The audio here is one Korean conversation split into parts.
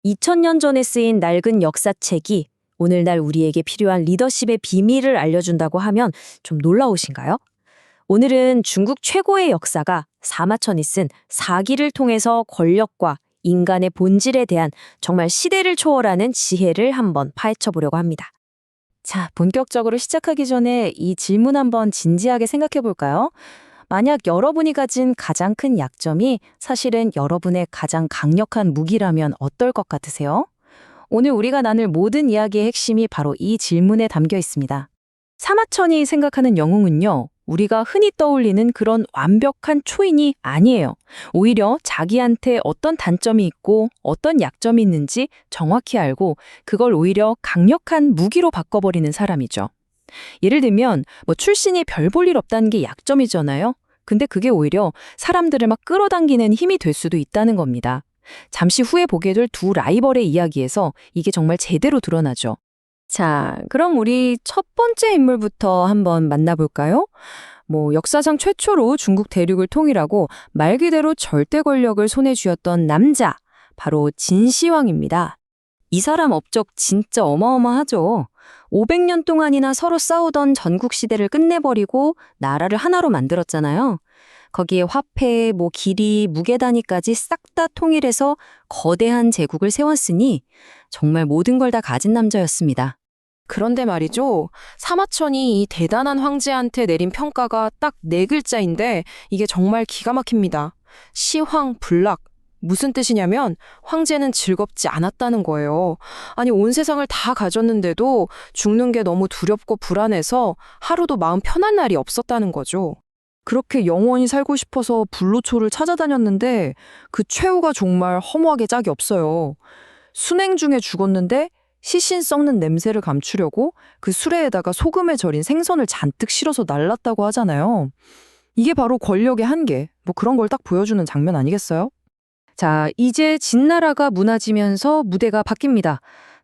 2000년 전에 쓰인 낡은 역사책이 오늘날 우리에게 필요한 리더십의 비밀을 알려준다고 하면 좀 놀라우신가요? 오늘은 중국 최고의 역사가 사마천이 쓴 사기를 통해서 권력과 인간의 본질에 대한 정말 시대를 초월하는 지혜를 한번 파헤쳐 보려고 합니다. 자, 본격적으로 시작하기 전에 이 질문 한번 진지하게 생각해 볼까요? 만약 여러분이 가진 가장 큰 약점이 사실은 여러분의 가장 강력한 무기라면 어떨 것 같으세요? 오늘 우리가 나눌 모든 이야기의 핵심이 바로 이 질문에 담겨 있습니다. 사마천이 생각하는 영웅은요, 우리가 흔히 떠올리는 그런 완벽한 초인이 아니에요. 오히려 자기한테 어떤 단점이 있고 어떤 약점이 있는지 정확히 알고 그걸 오히려 강력한 무기로 바꿔버리는 사람이죠. 예를 들면 출신이 별 볼 일 없다는 게 약점이잖아요. 근데 그게 오히려 사람들을 막 끌어당기는 힘이 될 수도 있다는 겁니다. 잠시 후에 보게 될 두 라이벌의 이야기에서 이게 정말 제대로 드러나죠. 자, 그럼 우리 첫 번째 인물부터 한번 만나볼까요? 역사상 최초로 중국 대륙을 통일하고 말 그대로 절대 권력을 손에 쥐었던 남자, 바로 진시황입니다. 이 사람 업적 진짜 어마어마하죠. 500년 동안이나 서로 싸우던 전국 시대를 끝내버리고 나라를 하나로 만들었잖아요. 거기에 화폐, 길이, 무게 단위까지 싹 다 통일해서 거대한 제국을 세웠으니 정말 모든 걸 다 가진 남자였습니다. 그런데 말이죠. 사마천이 이 대단한 황제한테 내린 평가가 딱 네 글자인데 이게 정말 기가 막힙니다. 시황불락. 무슨 뜻이냐면 황제는 즐겁지 않았다는 거예요. 아니 온 세상을 다 가졌는데도 죽는 게 너무 두렵고 불안해서 하루도 마음 편한 날이 없었다는 거죠. 그렇게 영원히 살고 싶어서 불로초를 찾아다녔는데 그 최후가 정말 허무하게 짝이 없어요. 순행 중에 죽었는데 시신 썩는 냄새를 감추려고 그 수레에다가 소금에 절인 생선을 잔뜩 실어서 날랐다고 하잖아요. 이게 바로 권력의 한계, 그런 걸 딱 보여주는 장면 아니겠어요? 자, 이제 진나라가 무너지면서 무대가 바뀝니다.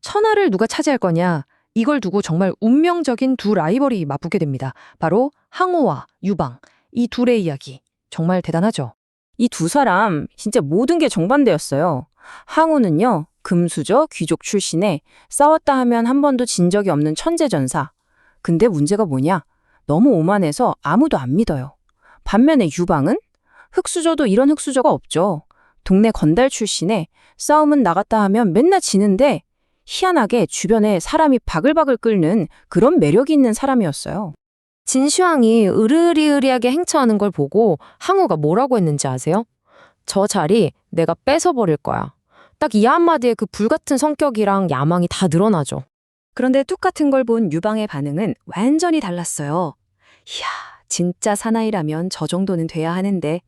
천하를 누가 차지할 거냐? 이걸 두고 정말 운명적인 두 라이벌이 맞붙게 됩니다. 바로 항우와 유방, 이 둘의 이야기. 정말 대단하죠? 이 두 사람 진짜 모든 게 정반대였어요. 항우는요, 금수저 귀족 출신에 싸웠다 하면 한 번도 진 적이 없는 천재전사. 근데 문제가 뭐냐? 너무 오만해서 아무도 안 믿어요. 반면에 유방은 흙수저도 이런 흙수저가 없죠. 동네 건달 출신에 싸움은 나갔다 하면 맨날 지는데 희한하게 주변에 사람이 바글바글 끓는 그런 매력이 있는 사람이었어요. 진시황이 으르리으리하게 행차하는 걸 보고 항우가 뭐라고 했는지 아세요? 저 자리 내가 뺏어버릴 거야. 딱 이 한마디에 그 불같은 성격이랑 야망이 다 드러나죠. 그런데 똑같은 걸 본 유방의 반응은 완전히 달랐어요. 이야, 진짜 사나이라면 저 정도는 돼야 하는데.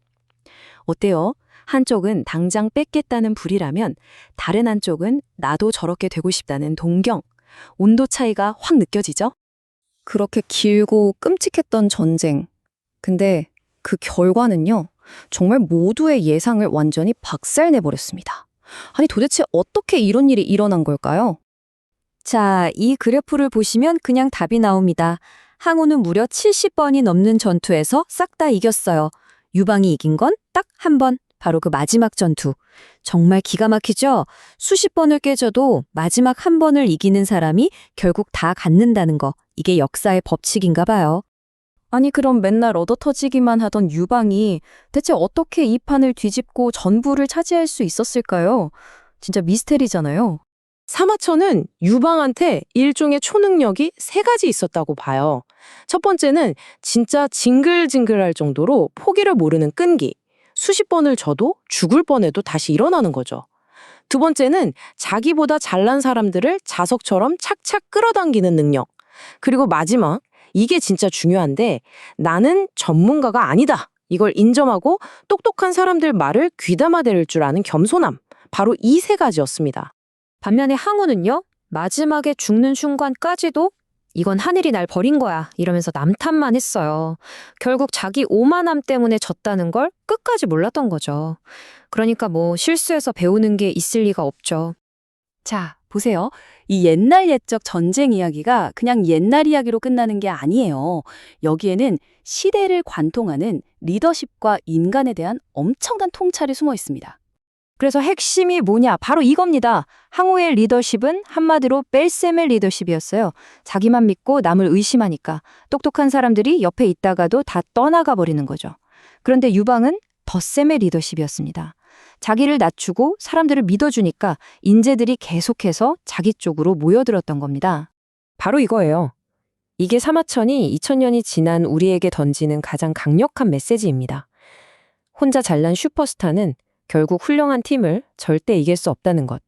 어때요? 한쪽은 당장 뺏겠다는 불이라면 다른 한쪽은 나도 저렇게 되고 싶다는 동경. 온도 차이가 확 느껴지죠? 그렇게 길고 끔찍했던 전쟁. 근데 그 결과는요, 정말 모두의 예상을 완전히 박살내버렸습니다. 아니 도대체 어떻게 이런 일이 일어난 걸까요? 자, 이 그래프를 보시면 그냥 답이 나옵니다. 항우는 무려 70번이 넘는 전투에서 싹 다 이겼어요. 유방이 이긴 건 딱 한 번, 바로 그 마지막 전투. 정말 기가 막히죠? 수십 번을 깨져도 마지막 한 번을 이기는 사람이 결국 다 갖는다는 거. 이게 역사의 법칙인가 봐요. 아니 그럼 맨날 얻어터지기만 하던 유방이 대체 어떻게 이 판을 뒤집고 전부를 차지할 수 있었을까요? 진짜 미스테리잖아요. 사마천은 유방한테 일종의 초능력이 세 가지 있었다고 봐요. 첫 번째는 진짜 징글징글할 정도로 포기를 모르는 끈기. 수십 번을 져도 죽을 뻔해도 다시 일어나는 거죠. 두 번째는 자기보다 잘난 사람들을 자석처럼 착착 끌어당기는 능력. 그리고 마지막, 이게 진짜 중요한데 나는 전문가가 아니다. 이걸 인정하고 똑똑한 사람들 말을 귀담아 들을 줄 아는 겸손함. 바로 이 세 가지였습니다. 반면에 항우는요, 마지막에 죽는 순간까지도 이건 하늘이 날 버린 거야 이러면서 남탓만 했어요. 결국 자기 오만함 때문에 졌다는 걸 끝까지 몰랐던 거죠. 그러니까 실수해서 배우는 게 있을 리가 없죠. 자, 보세요. 이 옛날 옛적 전쟁 이야기가 그냥 옛날 이야기로 끝나는 게 아니에요. 여기에는 시대를 관통하는 리더십과 인간에 대한 엄청난 통찰이 숨어 있습니다. 그래서 핵심이 뭐냐? 바로 이겁니다. 항우의 리더십은 한마디로 뺄셈의 리더십이었어요. 자기만 믿고 남을 의심하니까 똑똑한 사람들이 옆에 있다가도 다 떠나가 버리는 거죠. 그런데 유방은 덧셈의 리더십이었습니다. 자기를 낮추고 사람들을 믿어주니까 인재들이 계속해서 자기 쪽으로 모여들었던 겁니다. 바로 이거예요. 이게 사마천이 2000년이 지난 우리에게 던지는 가장 강력한 메시지입니다. 혼자 잘난 슈퍼스타는 결국 훌륭한 팀을 절대 이길 수 없다는 것.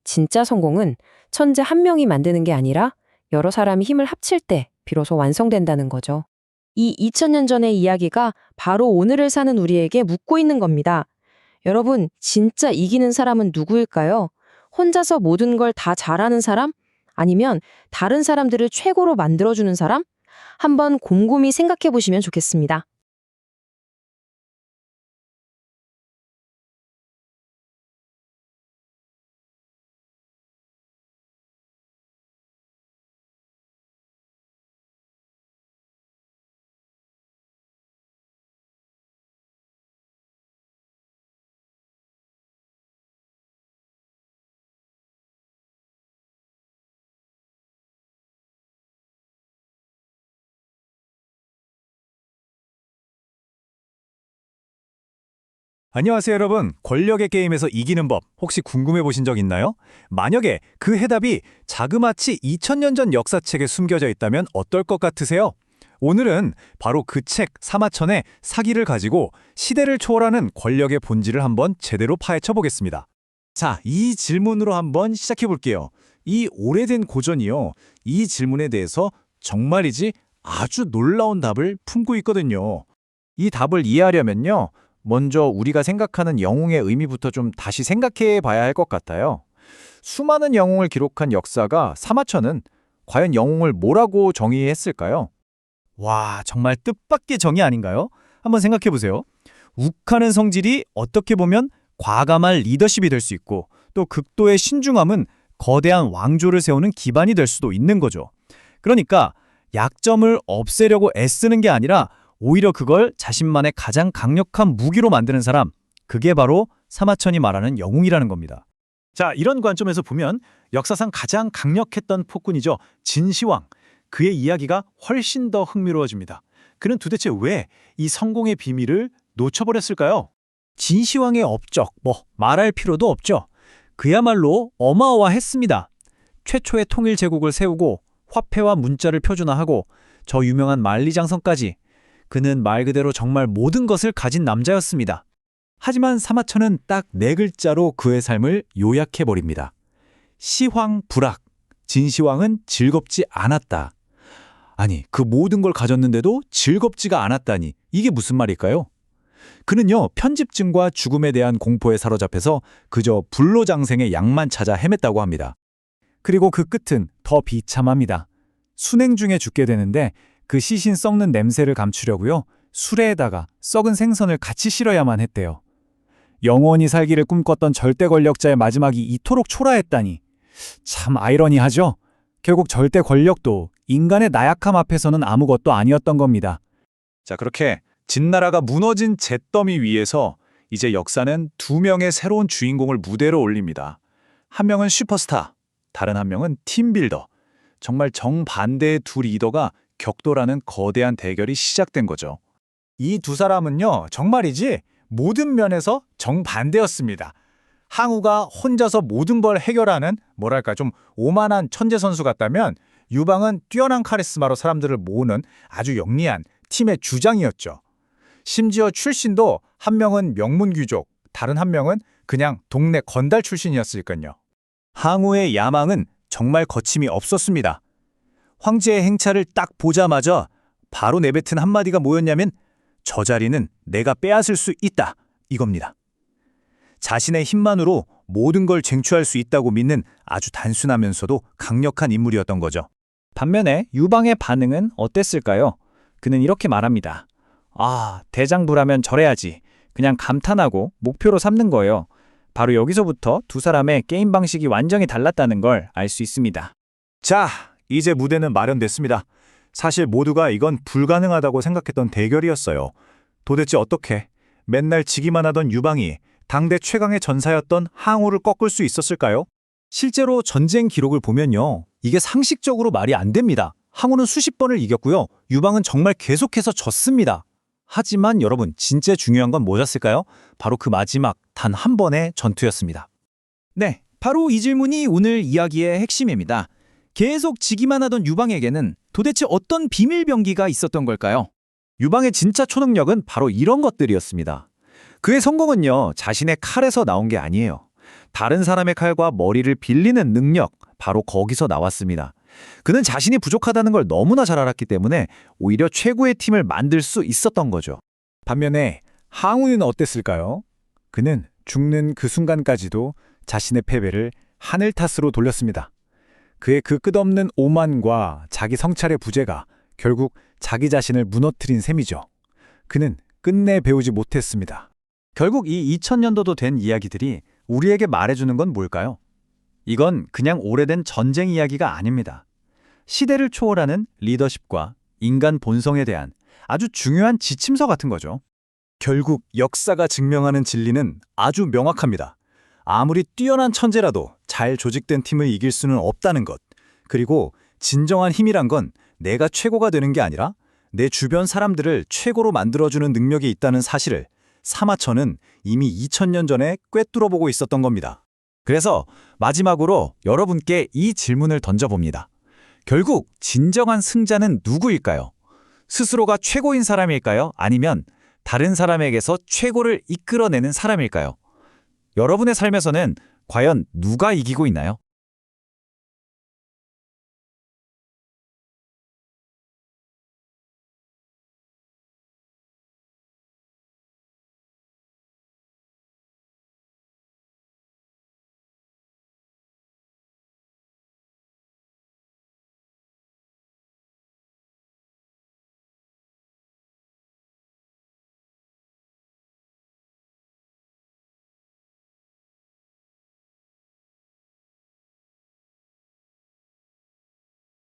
진짜 성공은 천재 한 명이 만드는 게 아니라 여러 사람이 힘을 합칠 때 비로소 완성된다는 거죠. 이 2000년 전의 이야기가 바로 오늘을 사는 우리에게 묻고 있는 겁니다. 여러분, 진짜 이기는 사람은 누구일까요? 혼자서 모든 걸 다 잘하는 사람? 아니면 다른 사람들을 최고로 만들어주는 사람? 한번 곰곰이 생각해 보시면 좋겠습니다. 안녕하세요 여러분. 권력의 게임에서 이기는 법 혹시 궁금해 보신 적 있나요? 만약에 그 해답이 자그마치 2000년 전 역사책에 숨겨져 있다면 어떨 것 같으세요? 오늘은 바로 그 책 사마천의 사기를 가지고 시대를 초월하는 권력의 본질을 한번 제대로 파헤쳐 보겠습니다. 자, 이 질문으로 한번 시작해 볼게요. 이 오래된 고전이요. 이 질문에 대해서 정말이지 아주 놀라운 답을 품고 있거든요. 이 답을 이해하려면요. 먼저 우리가 생각하는 영웅의 의미부터 좀 다시 생각해 봐야 할 것 같아요. 수많은 영웅을 기록한 역사가 사마천은 과연 영웅을 뭐라고 정의했을까요? 와, 정말 뜻밖의 정의 아닌가요? 한번 생각해 보세요. 욱하는 성질이 어떻게 보면 과감한 리더십이 될 수 있고 또 극도의 신중함은 거대한 왕조를 세우는 기반이 될 수도 있는 거죠. 그러니까 약점을 없애려고 애쓰는 게 아니라 오히려 그걸 자신만의 가장 강력한 무기로 만드는 사람, 그게 바로 사마천이 말하는 영웅이라는 겁니다. 자, 이런 관점에서 보면 역사상 가장 강력했던 폭군이죠. 진시황. 그의 이야기가 훨씬 더 흥미로워집니다. 그는 도대체 왜 이 성공의 비밀을 놓쳐버렸을까요? 진시황의 업적, 말할 필요도 없죠. 그야말로 어마어마했습니다. 최초의 통일 제국을 세우고 화폐와 문자를 표준화하고 저 유명한 만리장성까지. 그는 말 그대로 정말 모든 것을 가진 남자였습니다. 하지만 사마천은 딱 4글자로 그의 삶을 요약해버립니다. 시황불악, 진시황은 즐겁지 않았다. 아니, 그 모든 걸 가졌는데도 즐겁지가 않았다니, 이게 무슨 말일까요? 그는요, 편집증과 죽음에 대한 공포에 사로잡혀서 그저 불로장생의 약만 찾아 헤맸다고 합니다. 그리고 그 끝은 더 비참합니다. 순행 중에 죽게 되는데 그 시신 썩는 냄새를 감추려고요. 수레에다가 썩은 생선을 같이 실어야만 했대요. 영원히 살기를 꿈꿨던 절대 권력자의 마지막이 이토록 초라했다니. 참 아이러니하죠? 결국 절대 권력도 인간의 나약함 앞에서는 아무것도 아니었던 겁니다. 자, 그렇게 진나라가 무너진 잿더미 위에서 이제 역사는 2명의 새로운 주인공을 무대로 올립니다. 한 명은 슈퍼스타, 다른 한 명은 팀빌더. 정말 정반대의 두 리더가 격돌하는 거대한 대결이 시작된 거죠. 이 두 사람은요, 정말이지 모든 면에서 정반대였습니다. 항우가 혼자서 모든 걸 해결하는 뭐랄까 좀 오만한 천재 선수 같다면 유방은 뛰어난 카리스마로 사람들을 모으는 아주 영리한 팀의 주장이었죠. 심지어 출신도 한 명은 명문 귀족, 다른 한 명은 그냥 동네 건달 출신이었으니까요. 항우의 야망은 정말 거침이 없었습니다. 황제의 행차를 딱 보자마자 바로 내뱉은 한마디가 뭐였냐면 저 자리는 내가 빼앗을 수 있다, 이겁니다. 자신의 힘만으로 모든 걸 쟁취할 수 있다고 믿는 아주 단순하면서도 강력한 인물이었던 거죠. 반면에 유방의 반응은 어땠을까요? 그는 이렇게 말합니다. 아, 대장부라면 저래야지. 그냥 감탄하고 목표로 삼는 거예요. 바로 여기서부터 두 사람의 게임 방식이 완전히 달랐다는 걸 알 수 있습니다. 자, 이제 무대는 마련됐습니다. 사실 모두가 이건 불가능하다고 생각했던 대결이었어요. 도대체 어떻게 맨날 지기만 하던 유방이 당대 최강의 전사였던 항우를 꺾을 수 있었을까요? 실제로 전쟁 기록을 보면요. 이게 상식적으로 말이 안 됩니다. 항우는 수십 번을 이겼고요. 유방은 정말 계속해서 졌습니다. 하지만 여러분, 진짜 중요한 건 뭐였을까요? 바로 그 마지막 단 한 번의 전투였습니다. 네, 바로 이 질문이 오늘 이야기의 핵심입니다. 계속 지기만 하던 유방에게는 도대체 어떤 비밀 병기가 있었던 걸까요? 유방의 진짜 초능력은 바로 이런 것들이었습니다. 그의 성공은요, 자신의 칼에서 나온 게 아니에요. 다른 사람의 칼과 머리를 빌리는 능력, 바로 거기서 나왔습니다. 그는 자신이 부족하다는 걸 너무나 잘 알았기 때문에 오히려 최고의 팀을 만들 수 있었던 거죠. 반면에 항우는 어땠을까요? 그는 죽는 그 순간까지도 자신의 패배를 하늘 탓으로 돌렸습니다. 그의 그 끝없는 오만과 자기 성찰의 부재가 결국 자기 자신을 무너뜨린 셈이죠. 그는 끝내 배우지 못했습니다. 결국 이 2000년도도 된 이야기들이 우리에게 말해주는 건 뭘까요? 이건 그냥 오래된 전쟁 이야기가 아닙니다. 시대를 초월하는 리더십과 인간 본성에 대한 아주 중요한 지침서 같은 거죠. 결국 역사가 증명하는 진리는 아주 명확합니다. 아무리 뛰어난 천재라도 잘 조직된 팀을 이길 수는 없다는 것. 그리고 진정한 힘이란 건 내가 최고가 되는 게 아니라 내 주변 사람들을 최고로 만들어주는 능력이 있다는 사실을 사마천은 이미 2000년 전에 꿰뚫어보고 있었던 겁니다. 그래서 마지막으로 여러분께 이 질문을 던져봅니다. 결국 진정한 승자는 누구일까요? 스스로가 최고인 사람일까요? 아니면 다른 사람에게서 최고를 이끌어내는 사람일까요? 여러분의 삶에서는 과연 누가 이기고 있나요?